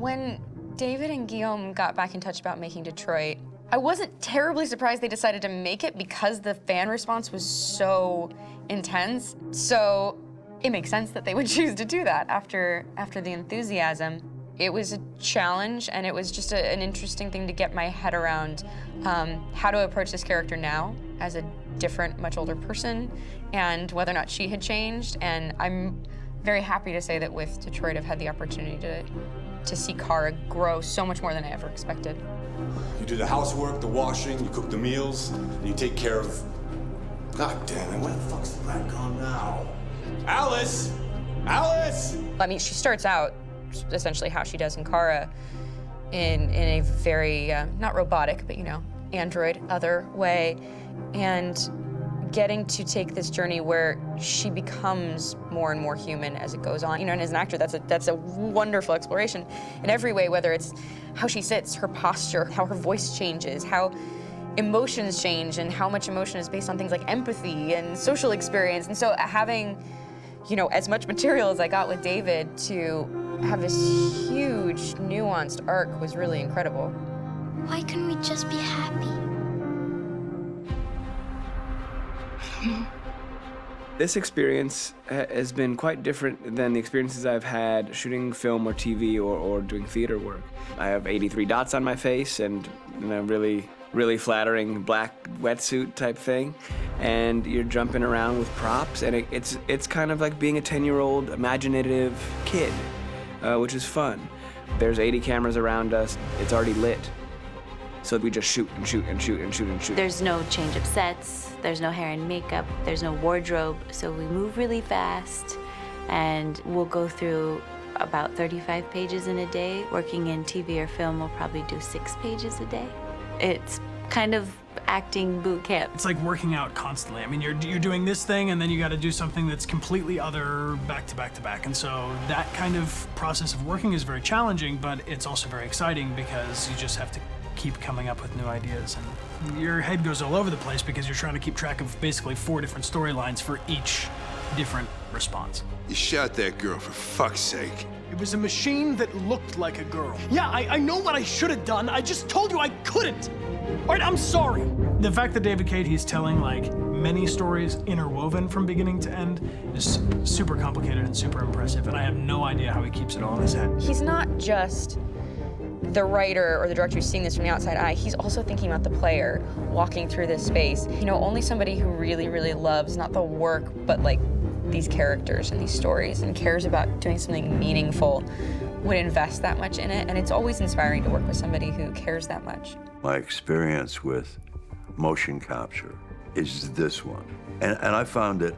When David and Guillaume got back in touch about making Detroit, I wasn't terribly surprised they decided to make it because the fan response was so intense. So it makes sense that they would choose to do that after the enthusiasm. It was a challenge, and it was just an interesting thing to get my head around how to approach this character now as a different, much older person, and whether or not she had changed. And I'm very happy to say that with Detroit, I've had the opportunity to see Kara grow so much more than I ever expected. You do the housework, the washing, you cook the meals, and you take care of... God damn it, where the fuck's the rat gone now? Alice! Alice! I mean, she starts out essentially how she does in Kara in a very, not robotic, but, you know, android, other way, and getting to take this journey where she becomes more and more human as it goes on. You know, and as an actor, that's a wonderful exploration in every way, whether it's how she sits, her posture, how her voice changes, how emotions change, and how much emotion is based on things like empathy and social experience. And so having, you know, as much material as I got with David to have this huge, nuanced arc was really incredible. Why couldn't we just be happy? This experience has been quite different than the experiences I've had shooting film or TV or doing theater work. I have 83 dots on my face and a really flattering black wetsuit type thing, and you're jumping around with props, and it's kind of like being a 10-year-old imaginative kid, which is fun. There's 80 cameras around us. It's already lit. So we just shoot and shoot and shoot and shoot and shoot. There's no change of sets, there's no hair and makeup, there's no wardrobe, so we move really fast, and we'll go through about 35 pages in a day. Working in TV or film, we'll probably do 6 pages a day. It's kind of acting boot camp. It's like working out constantly. I mean, you're doing this thing, and then you got to do something that's completely other back to back to back. And so that kind of process of working is very challenging, but it's also very exciting because you just have to keep coming up with new ideas, and your head goes all over the place because you're trying to keep track of basically 4 different storylines for each different response. You shot that girl, for fuck's sake. It was a machine that looked like a girl. Yeah, I know what I should have done. I just told you I couldn't. All right, I'm sorry. The fact that David Cade, he's telling like many stories interwoven from beginning to end is super complicated and super impressive, and I have no idea how he keeps it all in his head. He's not just the writer or the director who's seeing this from the outside eye, he's also thinking about the player walking through this space. You know, only somebody who really, really loves not the work, but like these characters and these stories and cares about doing something meaningful would invest that much in it. And it's always inspiring to work with somebody who cares that much. My experience with motion capture is this one. And I found it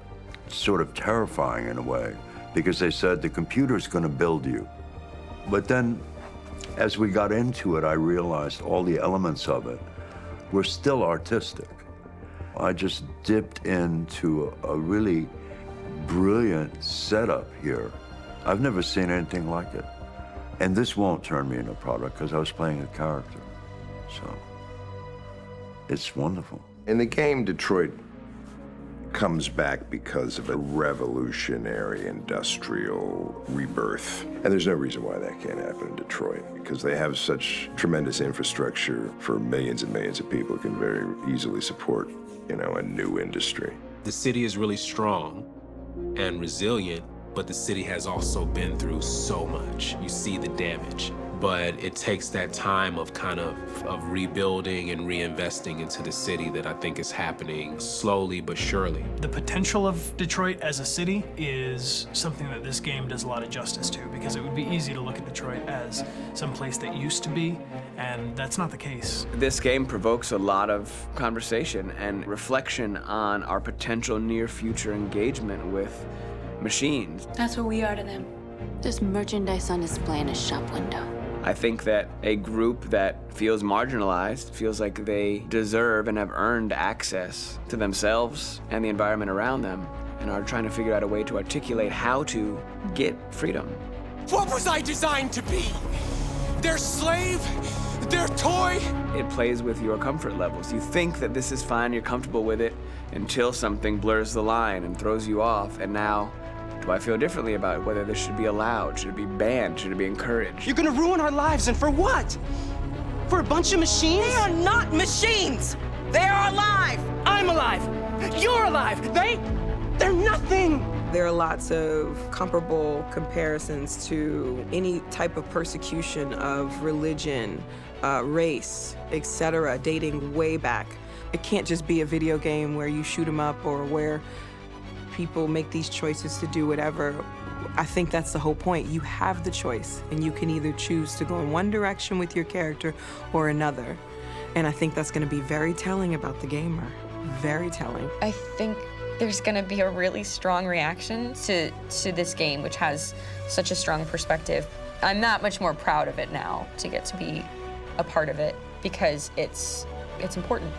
sort of terrifying in a way, because they said the computer's gonna build you. But then, as we got into it, I realized all the elements of it were still artistic. I just dipped into a really brilliant setup here. I've never seen anything like it. And this won't turn me into a product because I was playing a character. So it's wonderful. In the game, Detroit comes back because of a revolutionary industrial rebirth. And there's no reason why that can't happen in Detroit, because they have such tremendous infrastructure for millions and millions of people who can very easily support, you know, a new industry. The city is really strong and resilient, but the city has also been through so much. You see the damage. But it takes that time of kind of rebuilding and reinvesting into the city that I think is happening slowly but surely. The potential of Detroit as a city is something that this game does a lot of justice to, because it would be easy to look at Detroit as some place that used to be, and that's not the case. This game provokes a lot of conversation and reflection on our potential near-future engagement with machines. That's what we are to them. Just merchandise on display in a shop window. I think that a group that feels marginalized, feels like they deserve and have earned access to themselves and the environment around them, and are trying to figure out a way to articulate how to get freedom. What was I designed to be? Their slave? Their toy? It plays with your comfort levels. You think that this is fine, you're comfortable with it, until something blurs the line and throws you off, and now Do I feel differently about whether this should be allowed? Should it be banned? Should it be encouraged? You're gonna ruin our lives, and for what? For a bunch of machines? They are not machines! They are alive! I'm alive! You're alive! They're nothing! There are lots of comparable comparisons to any type of persecution of religion, race, etc., dating way back. It can't just be a video game where you shoot 'em up or where people make these choices to do whatever. I think that's the whole point. You have the choice, and you can either choose to go in one direction with your character or another. And I think that's going to be very telling about the gamer. Very telling. I think there's going to be a really strong reaction to this game, which has such a strong perspective. I'm that much more proud of it now to get to be a part of it because it's important.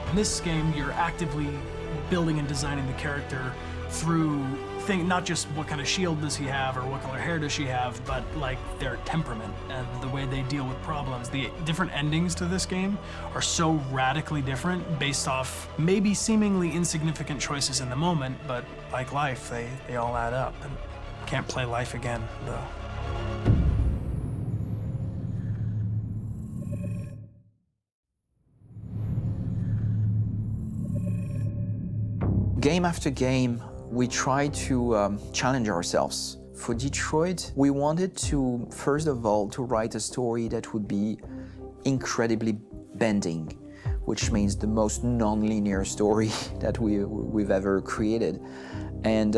In this game, you're actively building and designing the character through not just what kind of shield does he have or what color hair does she have, but like their temperament and the way they deal with problems. The different endings to this game are so radically different based off maybe seemingly insignificant choices in the moment, but like life, they all add up. And can't play life again, though. Game after game, we try to challenge ourselves. For Detroit, we wanted to, first of all, to write a story that would be incredibly bending, which means the most non-linear story that we've ever created. And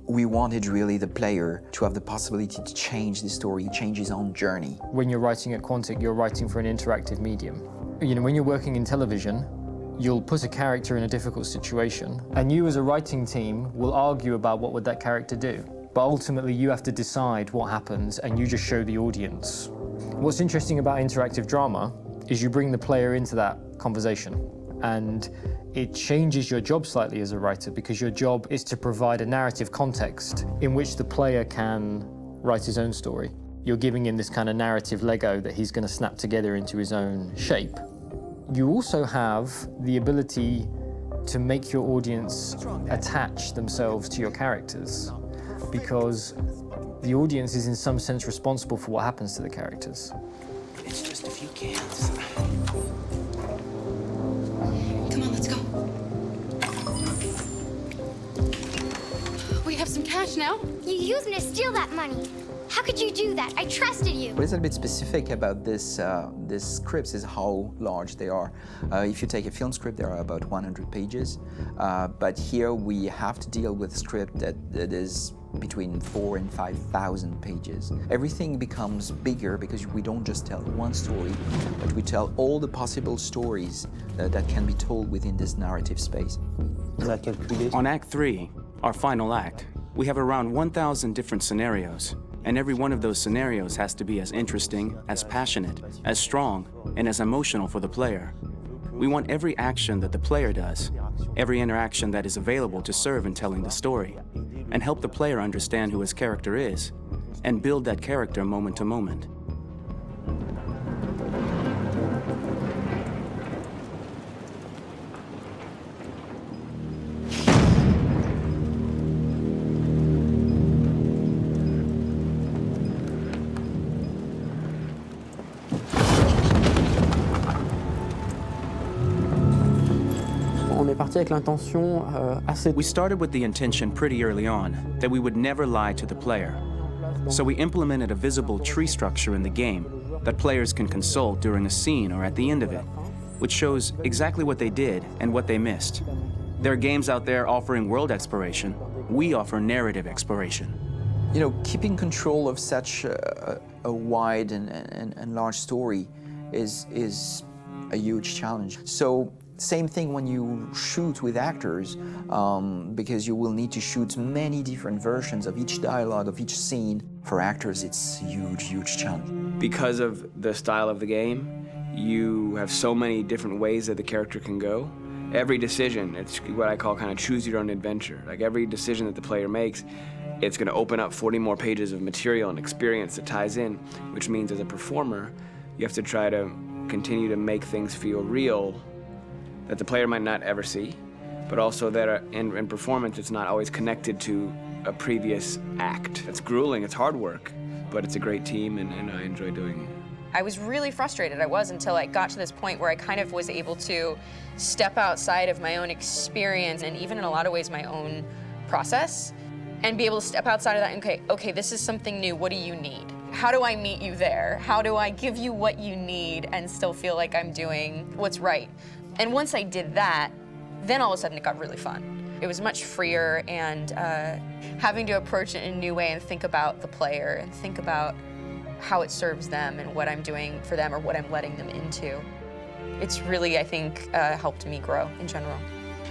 we wanted really the player to have the possibility to change the story, change his own journey. When you're writing at Quantic, you're writing for an interactive medium. You know, when you're working in television, you'll put a character in a difficult situation, and you as a writing team will argue about what would that character do. But ultimately, you have to decide what happens, and you just show the audience. What's interesting about interactive drama is you bring the player into that conversation, and it changes your job slightly as a writer, because your job is to provide a narrative context in which the player can write his own story. You're giving him this kind of narrative Lego that he's going to snap together into his own shape. You also have the ability to make your audience attach themselves to your characters, because the audience is in some sense responsible for what happens to the characters. It's just a few cans. Come on, let's go. We have some cash now. You used me to steal that money. How could you do that? I trusted you. What is a bit specific about these scripts is how large they are. If you take a film script, there are about 100 pages. But here we have to deal with a script that is between 4,000 and 5,000 pages. Everything becomes bigger because we don't just tell one story, but we tell all the possible stories that can be told within this narrative space. On Act 3, our final act, we have around 1,000 different scenarios. And every one of those scenarios has to be as interesting, as passionate, as strong, and as emotional for the player. We want every action that the player does, every interaction that is available to serve in telling the story, and help the player understand who his character is, and build that character moment to moment. We started with the intention pretty early on that we would never lie to the player. So we implemented a visible tree structure in the game that players can consult during a scene or at the end of it, which shows exactly what they did and what they missed. There are games out there offering world exploration. We offer narrative exploration. You know, keeping control of such a wide and large story is a huge challenge. So same thing when you shoot with actors, because you will need to shoot many different versions of each dialogue, of each scene. For actors, it's a huge, huge challenge. Because of the style of the game, you have so many different ways that the character can go. Every decision, it's what I call kind of choose your own adventure. Like every decision that the player makes, it's going to open up 40 more pages of material and experience that ties in, which means as a performer, you have to try to continue to make things feel real that the player might not ever see, but also that in performance it's not always connected to a previous act. It's grueling, it's hard work, but it's a great team and I enjoy doing it. I was really frustrated, until I got to this point where I kind of was able to step outside of my own experience and even in a lot of ways my own process and be able to step outside of that and okay, this is something new, what do you need? How do I meet you there? How do I give you what you need and still feel like I'm doing what's right? And once I did that, then all of a sudden it got really fun. It was much freer and having to approach it in a new way and think about the player and think about how it serves them and what I'm doing for them or what I'm letting them into. It's really, I think, helped me grow in general.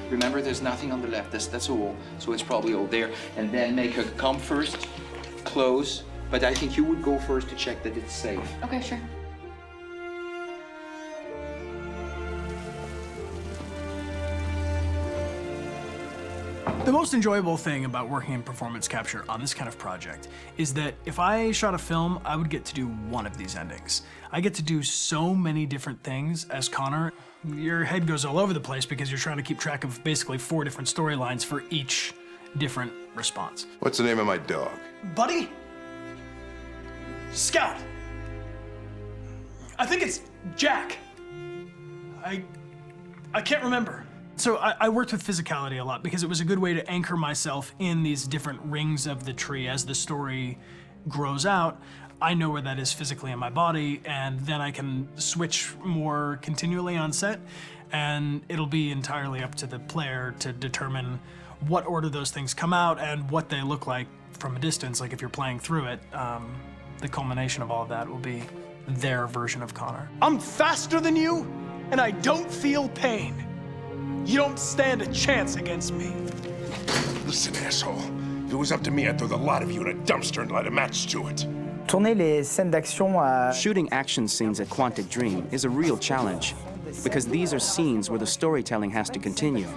Remember, there's nothing on the left. That's a wall, so it's probably all there. And then make her come first, close. But I think you would go first to check that it's safe. Okay, sure. The most enjoyable thing about working in performance capture on this kind of project is that if I shot a film, I would get to do one of these endings. I get to do so many different things as Connor. Your head goes all over the place because you're trying to keep track of basically 4 different storylines for each different response. What's the name of my dog? Buddy? Scout. I think it's Jack. I can't remember. So I worked with physicality a lot because it was a good way to anchor myself in these different rings of the tree as the story grows out. I know where that is physically in my body, and then I can switch more continually on set, and it'll be entirely up to the player to determine what order those things come out and what they look like from a distance. Like if you're playing through it, the culmination of all of that will be their version of Connor. I'm faster than you, and I don't feel pain. You don't stand a chance against me. Listen, asshole. If it was up to me, I'd throw the lot of you in a dumpster and light a match to it. Shooting action scenes at Quantic Dream is a real challenge because these are scenes where the storytelling has to continue.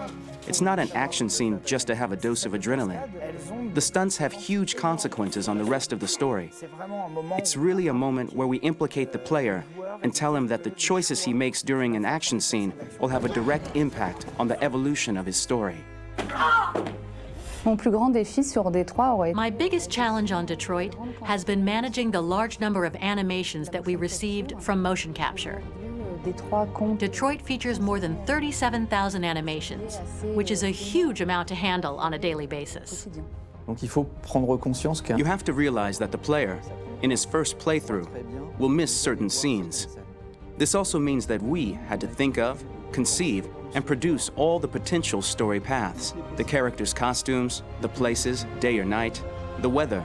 It's not an action scene just to have a dose of adrenaline. The stunts have huge consequences on the rest of the story. It's really a moment where we implicate the player and tell him that the choices he makes during an action scene will have a direct impact on the evolution of his story. My biggest challenge on Detroit has been managing the large number of animations that we received from motion capture. Detroit features more than 37,000 animations, which is a huge amount to handle on a daily basis. You have to realize that the player, in his first playthrough, will miss certain scenes. This also means that we had to think of, conceive, and produce all the potential story paths. The characters' costumes, the places, day or night, the weather.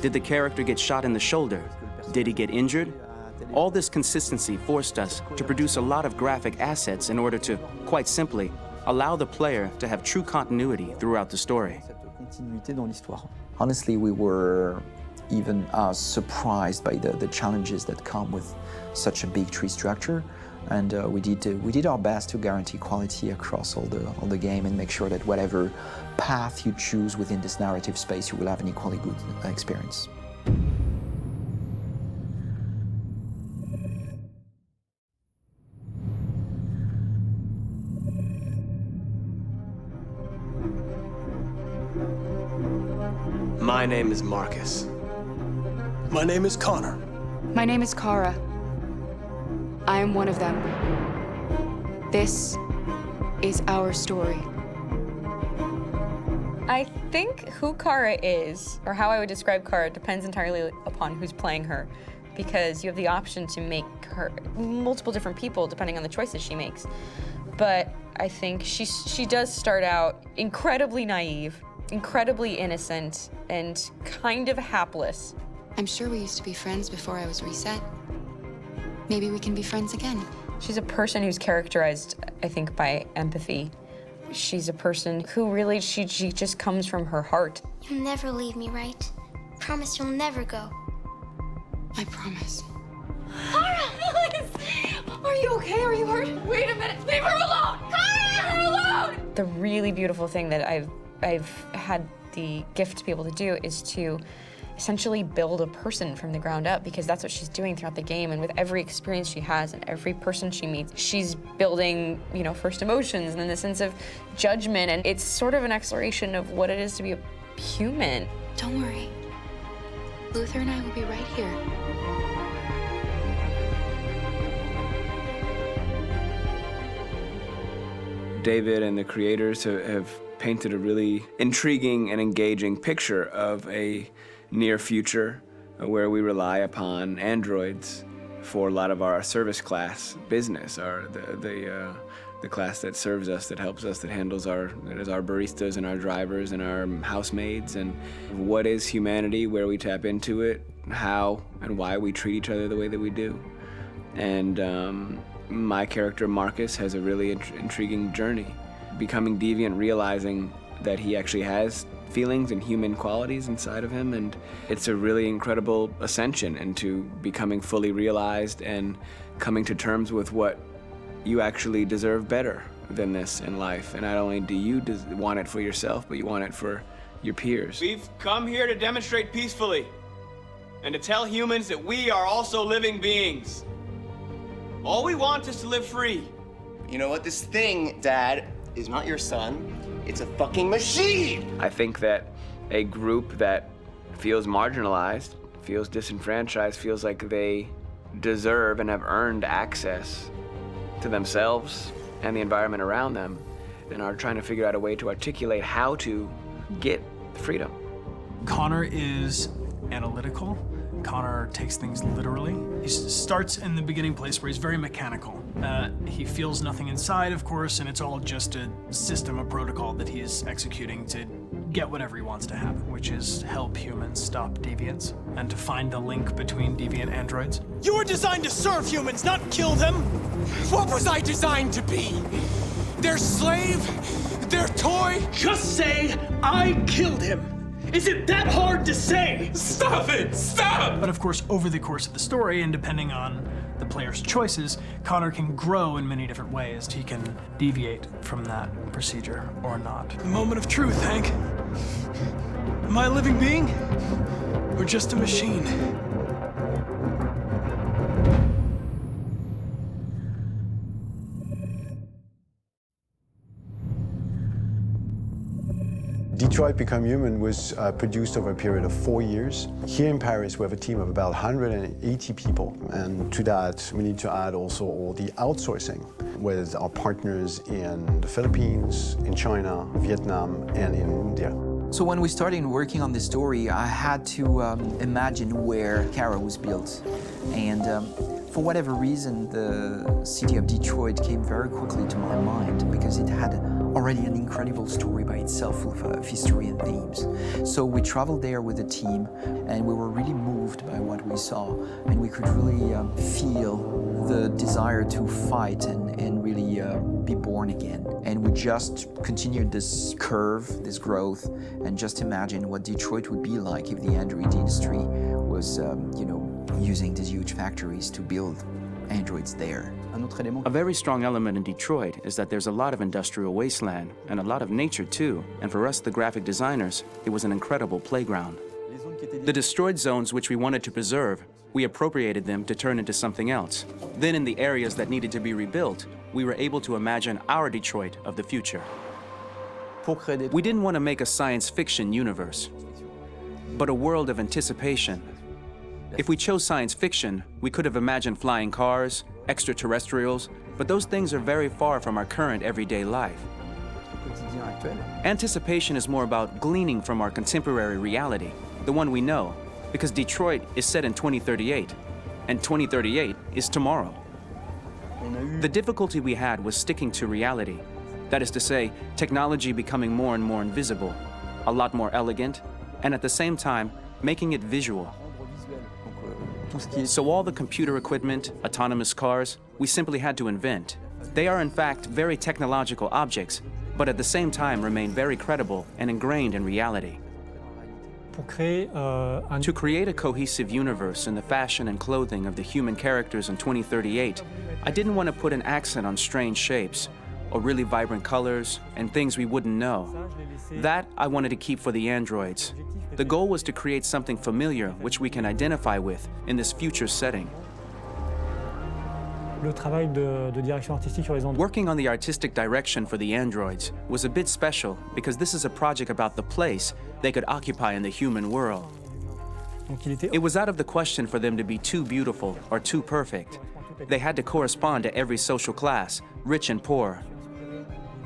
Did the character get shot in the shoulder? Did he get injured? All this consistency forced us to produce a lot of graphic assets in order to, quite simply, allow the player to have true continuity throughout the story. Honestly, we were even surprised by the challenges that come with such a big tree structure. And we did our best to guarantee quality across all the game and make sure that whatever path you choose within this narrative space, you will have an equally good experience. My name is Markus. My name is Connor. My name is Kara. I am one of them. This is our story. I think who Kara is, or how I would describe Kara, depends entirely upon who's playing her, because you have the option to make her multiple different people depending on the choices she makes. But I think she does start out incredibly naive, incredibly innocent, and kind of hapless. I'm sure we used to be friends before I was reset. Maybe we can be friends again. She's a person who's characterized, I think, by empathy. She's a person who really, she just comes from her heart. You'll never leave me, right? Promise you'll never go. I promise. Kara, please! Are you okay? Are you hurt? Wait a minute. Leave her alone! Kara, leave her alone! The really beautiful thing that I've had the gift to be able to do is to essentially build a person from the ground up, because that's what she's doing throughout the game. And with every experience she has and every person she meets, she's building, first emotions and then the sense of judgment. And it's sort of an exploration of what it is to be a human. Don't worry. Luther and I will be right here. David and the creators have painted a really intriguing and engaging picture of a near future where we rely upon androids for a lot of our service class business, the class that serves us, that helps us, that handles our baristas and our drivers and our housemaids. And what is humanity, where we tap into it, how and why we treat each other the way that we do. And my character, Markus, has a really intriguing journey, becoming deviant, realizing that he actually has feelings and human qualities inside of him, and it's a really incredible ascension into becoming fully realized and coming to terms with what you actually deserve better than this in life. And not only do you want it for yourself, but you want it for your peers. We've come here to demonstrate peacefully and to tell humans that we are also living beings. All we want is to live free. You know what? This thing, Dad, is not your son. It's a fucking machine! I think that a group that feels marginalized, feels disenfranchised, feels like they deserve and have earned access to themselves and the environment around them, and are trying to figure out a way to articulate how to get freedom. Connor is analytical. Connor takes things literally. He starts in the beginning place where he's very mechanical. He feels nothing inside, of course, and it's all just a system, a protocol that he is executing to get whatever he wants to happen, which is help humans stop deviants and to find the link between deviant androids. You were designed to serve humans, not kill them! What was I designed to be? Their slave? Their toy? Just say, I killed him! Is it that hard to say? Stop it! Stop! But of course, over the course of the story, and depending on the player's choices, Connor can grow in many different ways. He can deviate from that procedure or not. The moment of truth, Hank. Am I a living being? Or just a machine? Detroit Become Human was produced over a period of 4 years. Here in Paris, we have a team of about 180 people. And to that, we need to add also all the outsourcing with our partners in the Philippines, in China, Vietnam, and in India. So when we started working on this story, I had to imagine where Kara was built. And for whatever reason, the city of Detroit came very quickly to my mind because it had already an incredible story by itself full of history and themes. So we traveled there with the team, and we were really moved by what we saw, and we could really feel the desire to fight and really be born again. And we just continued this curve, this growth, and just imagine what Detroit would be like if the android industry was, using these huge factories to build androids there. A very strong element in Detroit is that there's a lot of industrial wasteland and a lot of nature too. And for us, the graphic designers, it was an incredible playground. The destroyed zones which we wanted to preserve, we appropriated them to turn into something else. Then in the areas that needed to be rebuilt, we were able to imagine our Detroit of the future. We didn't want to make a science fiction universe, but a world of anticipation. If we chose science fiction, we could have imagined flying cars, extraterrestrials, but those things are very far from our current everyday life. Anticipation is more about gleaning from our contemporary reality, the one we know, because Detroit is set in 2038, and 2038 is tomorrow. The difficulty we had was sticking to reality. That is to say, technology becoming more and more invisible, a lot more elegant, and at the same time, making it visual. So all the computer equipment, autonomous cars, we simply had to invent. They are in fact very technological objects, but at the same time remain very credible and ingrained in reality. To create a cohesive universe in the fashion and clothing of the human characters in 2038, I didn't want to put an accent on strange shapes, or really vibrant colors, and things we wouldn't know. That I wanted to keep for the androids. The goal was to create something familiar which we can identify with in this future setting. Working on the artistic direction for the androids was a bit special because this is a project about the place they could occupy in the human world. It was out of the question for them to be too beautiful or too perfect. They had to correspond to every social class, rich and poor.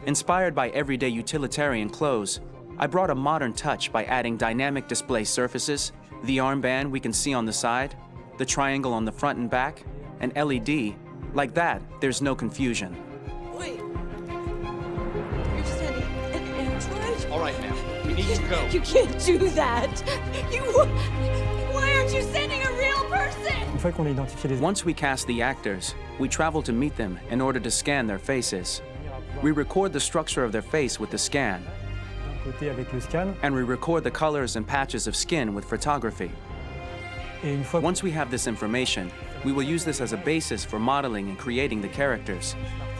Inspired by everyday utilitarian clothes, I brought a modern touch by adding dynamic display surfaces, the armband we can see on the side, the triangle on the front and back, an LED. Like that, there's no confusion. Wait. You're standing an android? All right, ma'am. We need to go. You can't do that. Why aren't you sending a real person? Once we cast the actors, we travel to meet them in order to scan their faces. We record the structure of their face with the scan, and we record the colors and patches of skin with photography. Once we have this information, we will use this as a basis for modeling and creating the characters.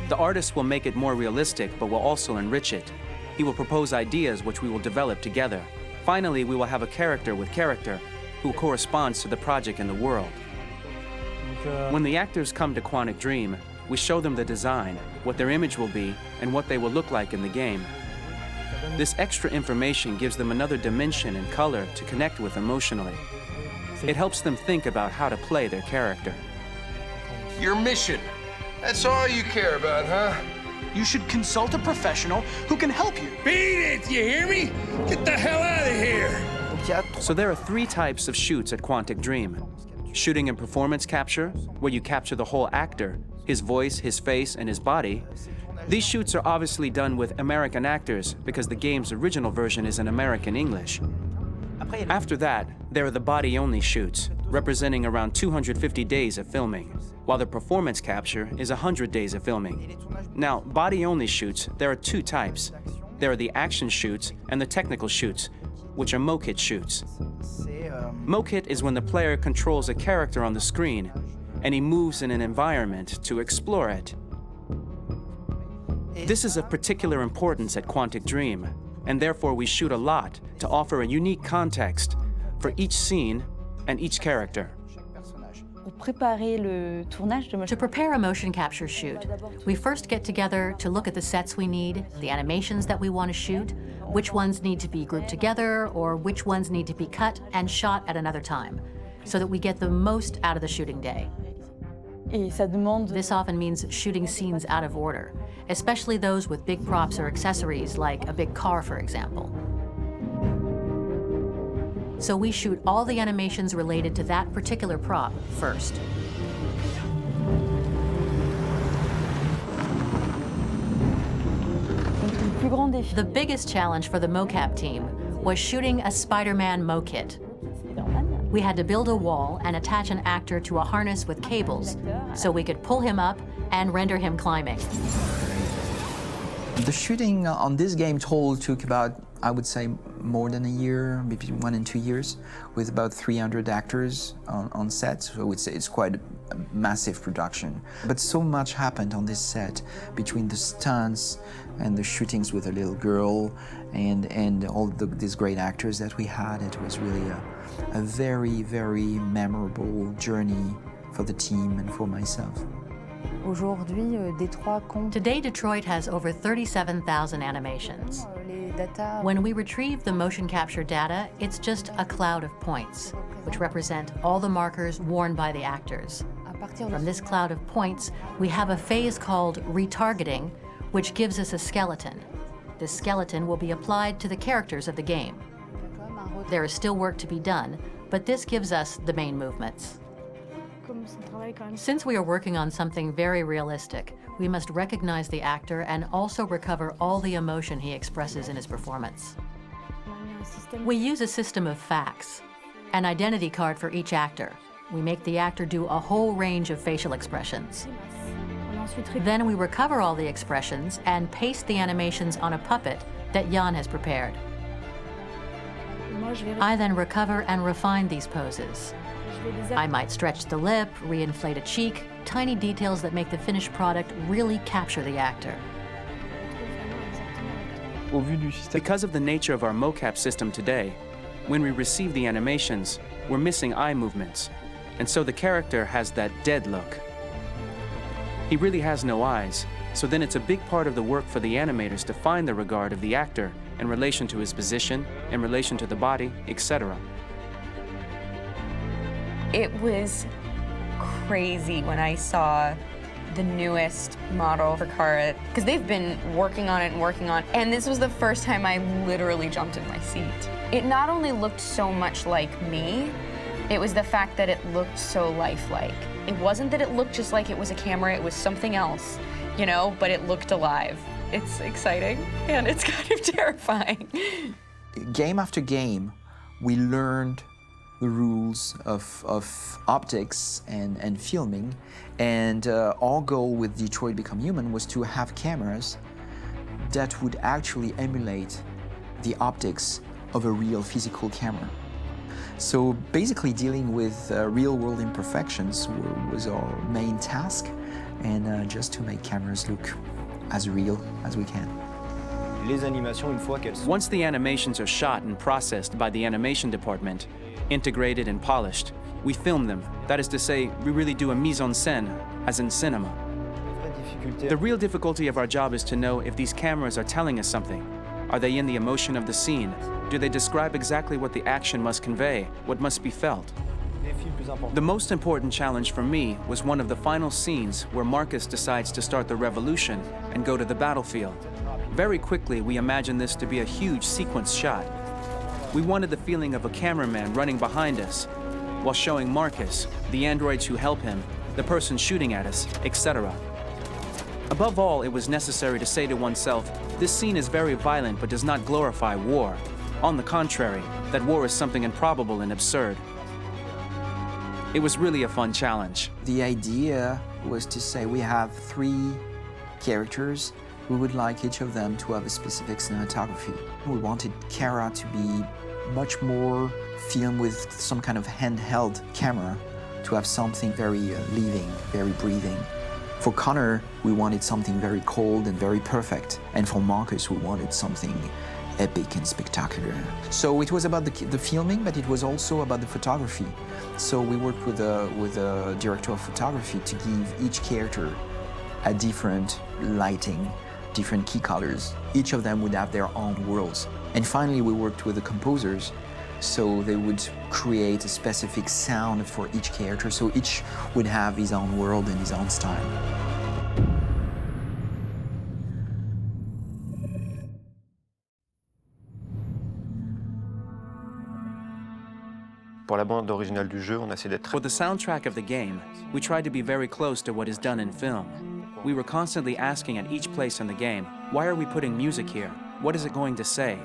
The artist will make it more realistic, but will also enrich it. He will propose ideas which we will develop together. Finally, we will have a character with character who corresponds to the project and the world. When the actors come to Quantic Dream, we show them the design, what their image will be, and what they will look like in the game. This extra information gives them another dimension and color to connect with emotionally. It helps them think about how to play their character. Your mission. That's all you care about, huh? You should consult a professional who can help you. Beat it, you hear me? Get the hell out of here! So there are 3 types of shoots at Quantic Dream. Shooting and performance capture, where you capture the whole actor, his voice, his face, and his body. These shoots are obviously done with American actors because the game's original version is in American English. After that, there are the body-only shoots, representing around 250 days of filming, while the performance capture is 100 days of filming. Now, body-only shoots, there are 2 types. There are the action shoots and the technical shoots, which are mokit shoots. Mokit is when the player controls a character on the screen, and he moves in an environment to explore it. This is of particular importance at Quantic Dream, and therefore we shoot a lot to offer a unique context for each scene and each character. To prepare a motion capture shoot, we first get together to look at the sets we need, the animations that we want to shoot, which ones need to be grouped together, or which ones need to be cut and shot at another time, so that we get the most out of the shooting day. This often means shooting scenes out of order, especially those with big props or accessories, like a big car, for example. So we shoot all the animations related to that particular prop first. The biggest challenge for the mocap team was shooting a Spider-Man mokit. We had to build a wall and attach an actor to a harness with cables so we could pull him up and render him climbing. The shooting on this game total took about, I would say, more than a year, maybe 1 and 2 years, with about 300 actors on set. So I would say it's quite a massive production. But so much happened on this set between the stunts and the shootings with a little girl and all these great actors that we had. It was really a very, very memorable journey for the team and for myself. Today, Detroit has over 37,000 animations. When we retrieve the motion capture data, it's just a cloud of points, which represent all the markers worn by the actors. From this cloud of points, we have a phase called retargeting, which gives us a skeleton. This skeleton will be applied to the characters of the game. There is still work to be done, but this gives us the main movements. Since we are working on something very realistic, we must recognize the actor and also recover all the emotion he expresses in his performance. We use a system of facts, an identity card for each actor. We make the actor do a whole range of facial expressions. Then we recover all the expressions and paste the animations on a puppet that Jan has prepared. I then recover and refine these poses. I might stretch the lip, reinflate a cheek, tiny details that make the finished product really capture the actor. Because of the nature of our mocap system today, when we receive the animations, we're missing eye movements, and so the character has that dead look. He really has no eyes, so then it's a big part of the work for the animators to find the regard of the actor in relation to his position, in relation to the body, etc. It was crazy when I saw the newest model for Kara, because they've been working on it and working on it, and this was the first time I literally jumped in my seat. It not only looked so much like me, it was the fact that it looked so lifelike. It wasn't that it looked just like it was a camera, it was something else, you know, but it looked alive. It's exciting, and it's kind of terrifying. Game after game, we learned the rules of optics and filming, and our goal with Detroit Become Human was to have cameras that would actually emulate the optics of a real physical camera. So basically dealing with real-world imperfections was our main task, and just to make cameras look as real as we can. Once the animations are shot and processed by the animation department, integrated and polished, we film them. That is to say, we really do a mise en scène, as in cinema. The real difficulty of our job is to know if these cameras are telling us something. Are they in the emotion of the scene? Do they describe exactly what the action must convey, what must be felt? The most important challenge for me was one of the final scenes where Markus decides to start the revolution and go to the battlefield. Very quickly, we imagined this to be a huge sequence shot. We wanted the feeling of a cameraman running behind us while showing Markus, the androids who help him, the person shooting at us, etc. Above all, it was necessary to say to oneself, this scene is very violent but does not glorify war. On the contrary, that war is something improbable and absurd. It was really a fun challenge. The idea was to say we have 3 characters. We would like each of them to have a specific cinematography. We wanted Kara to be much more filmed with some kind of handheld camera, to have something very living, very breathing. For Connor, we wanted something very cold and very perfect. And for Markus, we wanted something epic and spectacular. So it was about the filming, but it was also about the photography. So we worked with a director of photography to give each character a different lighting, different key colors. Each of them would have their own worlds. And finally, we worked with the composers, so they would create a specific sound for each character, so each would have his own world and his own style. For the soundtrack of the game, we tried to be very close to what is done in film. We were constantly asking at each place in the game, why are we putting music here? What is it going to say?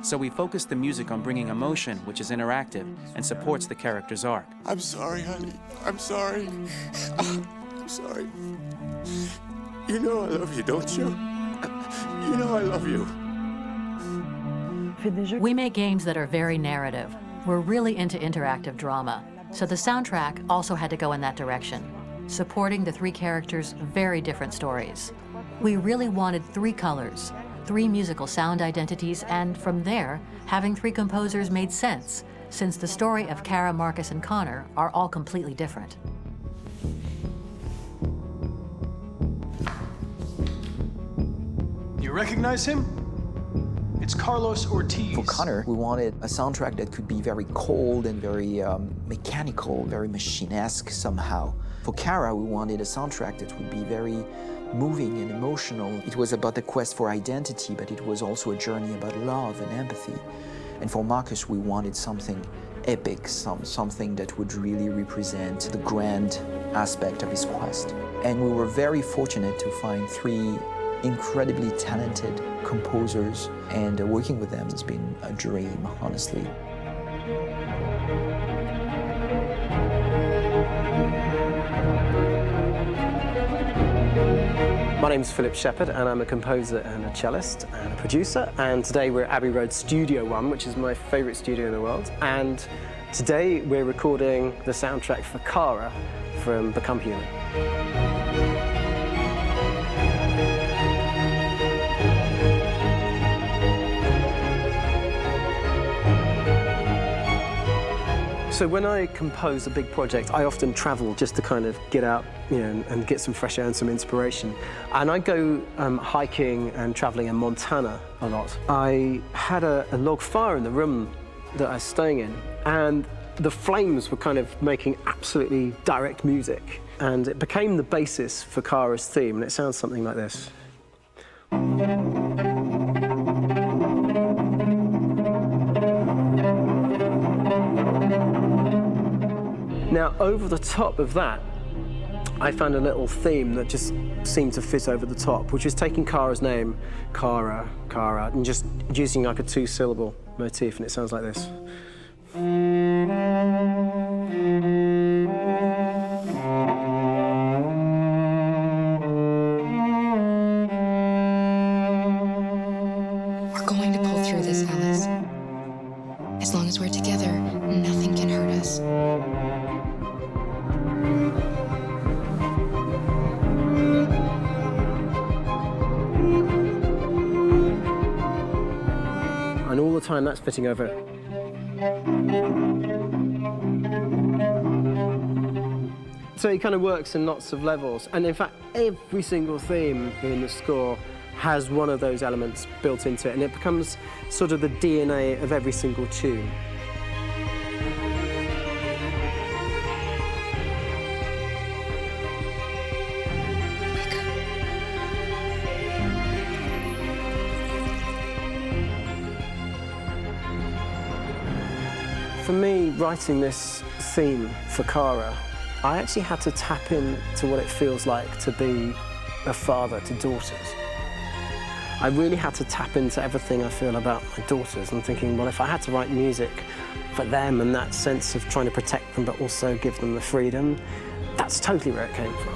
So we focused the music on bringing emotion, which is interactive and supports the character's arc. I'm sorry, honey. I'm sorry. I'm sorry. You know I love you, don't you? You know I love you. We make games that are very narrative. We're really into interactive drama, so the soundtrack also had to go in that direction, supporting the 3 characters' very different stories. We really wanted 3 colors, 3 musical sound identities, and from there, having 3 composers made sense, since the story of Kara, Markus, and Connor are all completely different. You recognize him? It's Carlos Ortiz. For Connor, we wanted a soundtrack that could be very cold and very mechanical, very machine-esque somehow. For Kara, we wanted a soundtrack that would be very moving and emotional. It was about the quest for identity, but it was also a journey about love and empathy. And for Markus, we wanted something epic, something that would really represent the grand aspect of his quest. And we were very fortunate to find 3 incredibly talented composers, and working with them has been a dream, honestly. My name is Philip Shepherd, and I'm a composer and a cellist and a producer. And today we're at Abbey Road Studio One, which is my favourite studio in the world. And today we're recording the soundtrack for Kara from Become Human. So when I compose a big project, I often travel just to kind of get out, you know, and get some fresh air and some inspiration. And I go hiking and traveling in Montana a lot. I had a log fire in the room that I was staying in, and the flames were kind of making absolutely direct music. And it became the basis for Kara's theme, and it sounds something like this. Now, over the top of that, I found a little theme that just seemed to fit over the top, which is taking Kara's name, Kara, Kara, and just using like a two-syllable motif, and it sounds like this. We're going to pull through this, Alice. As long as we're together, nothing can hurt us. And all the time that's fitting over. So it kind of works in lots of levels. And in fact, every single theme in the score has one of those elements built into it, and it becomes sort of the DNA of every single tune. For me, writing this theme for Kara, I actually had to tap into what it feels like to be a father to daughters. I really had to tap into everything I feel about my daughters and thinking, well, if I had to write music for them and that sense of trying to protect them but also give them the freedom, that's totally where it came from.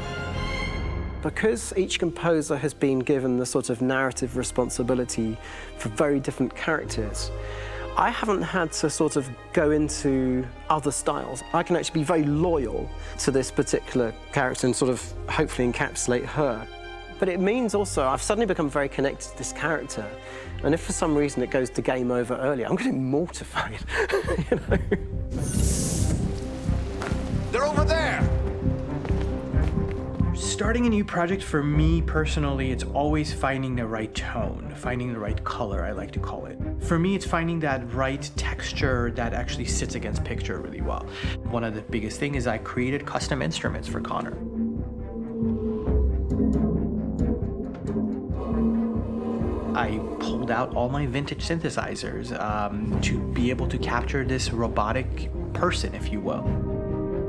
Because each composer has been given the sort of narrative responsibility for very different characters, I haven't had to sort of go into other styles. I can actually be very loyal to this particular character and sort of hopefully encapsulate her. But it means also I've suddenly become very connected to this character. And if for some reason it goes to game over early, I'm getting mortified, you know? They're over there! Starting a new project, for me personally, it's always finding the right tone, finding the right color, I like to call it. For me, it's finding that right texture that actually sits against picture really well. One of the biggest things is I created custom instruments for Connor. I pulled out all my vintage synthesizers to be able to capture this robotic person, if you will.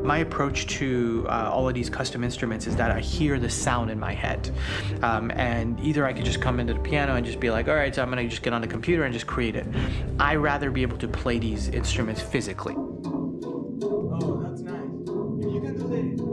My approach to all of these custom instruments is that I hear the sound in my head. And either I could just come into the piano and just be like, all right, so I'm gonna just get on the computer and just create it. I rather be able to play these instruments physically. Oh, that's nice. You can do the...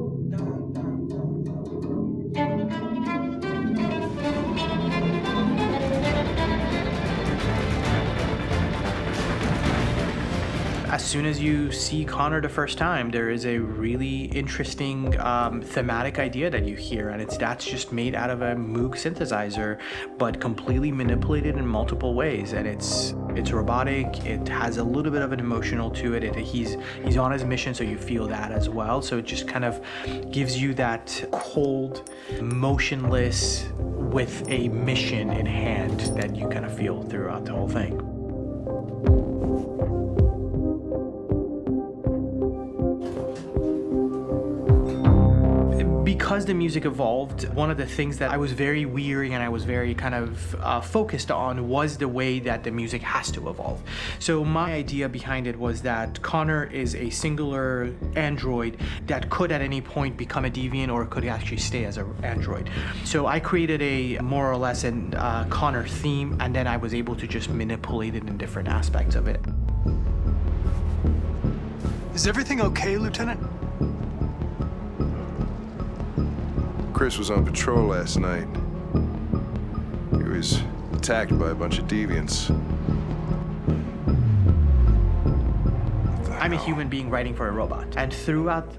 As soon as you see Connor the first time, there is a really interesting thematic idea that you hear, and that's just made out of a Moog synthesizer, but completely manipulated in multiple ways. And it's robotic. It has a little bit of an emotional to it. He's on his mission, so you feel that as well. So it just kind of gives you that cold, motionless, with a mission in hand that you kind of feel throughout the whole thing. Because the music evolved, one of the things that I was very weary and I was very kind of focused on was the way that the music has to evolve. So my idea behind it was that Connor is a singular android that could at any point become a deviant or could actually stay as an android. So I created a more or less an Connor theme, and then I was able to just manipulate it in different aspects of it. Is everything okay, Lieutenant? Chris was on patrol last night. He was attacked by a bunch of deviants. I'm a human being writing for a robot. And throughout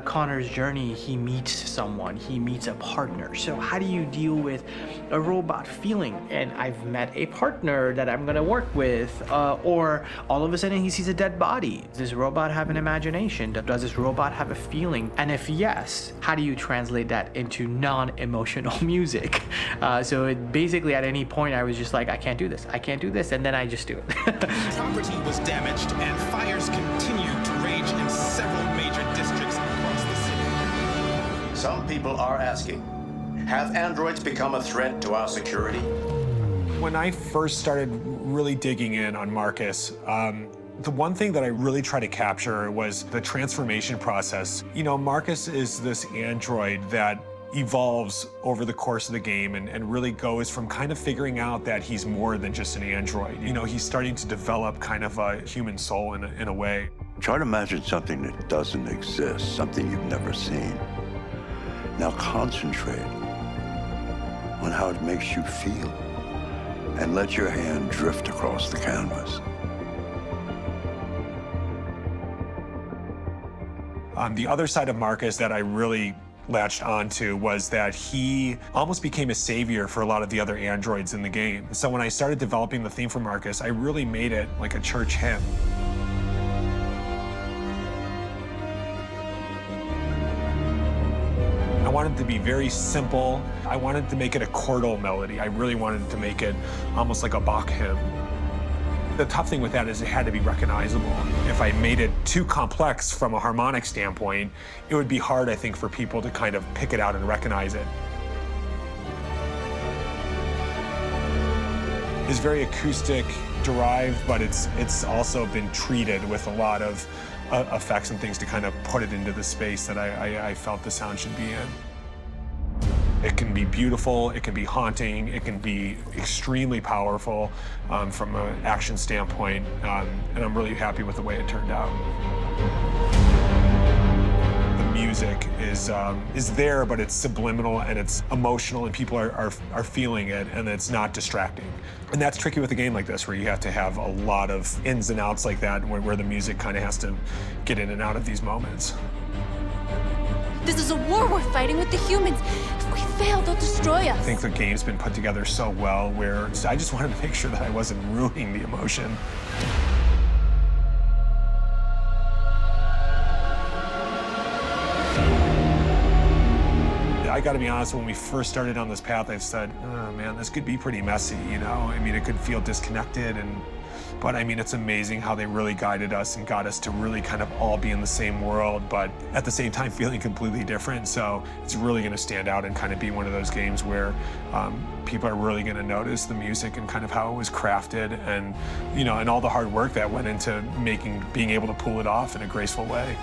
Connor's journey, he meets someone, he meets a partner. So how do you deal with a robot feeling? And I've met a partner that I'm gonna work with, or all of a sudden he sees a dead body. Does this robot have an imagination? Does this robot have a feeling? And if yes, how do you translate that into non-emotional music? So basically at any point I was just like, I can't do this, and then I just do it. Property was damaged and fires continue to rage in several major districts across the city. Some people are asking, have androids become a threat to our security? When I first started really digging in on Markus, the one thing that I really tried to capture was the transformation process. You know, Markus is this android that evolves over the course of the game and really goes from kind of figuring out that he's more than just an android. You know, he's starting to develop kind of a human soul in a way. Try to imagine something that doesn't exist, something you've never seen. Now concentrate on how it makes you feel and let your hand drift across the canvas. The other side of Markus that I really latched onto was that he almost became a savior for a lot of the other androids in the game. So when I started developing the theme for Markus, I really made it like a church hymn. I wanted it to be very simple. I wanted to make it a chordal melody. I really wanted to make it almost like a Bach hymn. The tough thing with that is it had to be recognizable. If I made it too complex from a harmonic standpoint, it would be hard, I think, for people to kind of pick it out and recognize it. It's very acoustic derived, but it's also been treated with a lot of effects and things to kind of put it into the space that I felt the sound should be in. It can be beautiful, it can be haunting, it can be extremely powerful from an action standpoint, and I'm really happy with the way it turned out. The music is there, but it's subliminal and it's emotional, and people are feeling it, and it's not distracting. And that's tricky with a game like this, where you have to have a lot of ins and outs like that, where the music kind of has to get in and out of these moments. This is a war we're fighting with the humans. If we fail, they'll destroy us. I think the game's been put together so well where I just wanted to make sure that I wasn't ruining the emotion. I gotta be honest, when we first started on this path, I said, oh man, this could be pretty messy, you know? I mean, it could feel disconnected, but I mean, it's amazing how they really guided us and got us to really kind of all be in the same world, but at the same time feeling completely different. So it's really gonna stand out and kind of be one of those games where people are really gonna notice the music and kind of how it was crafted, and, you know, and all the hard work that went into being able to pull it off in a graceful way.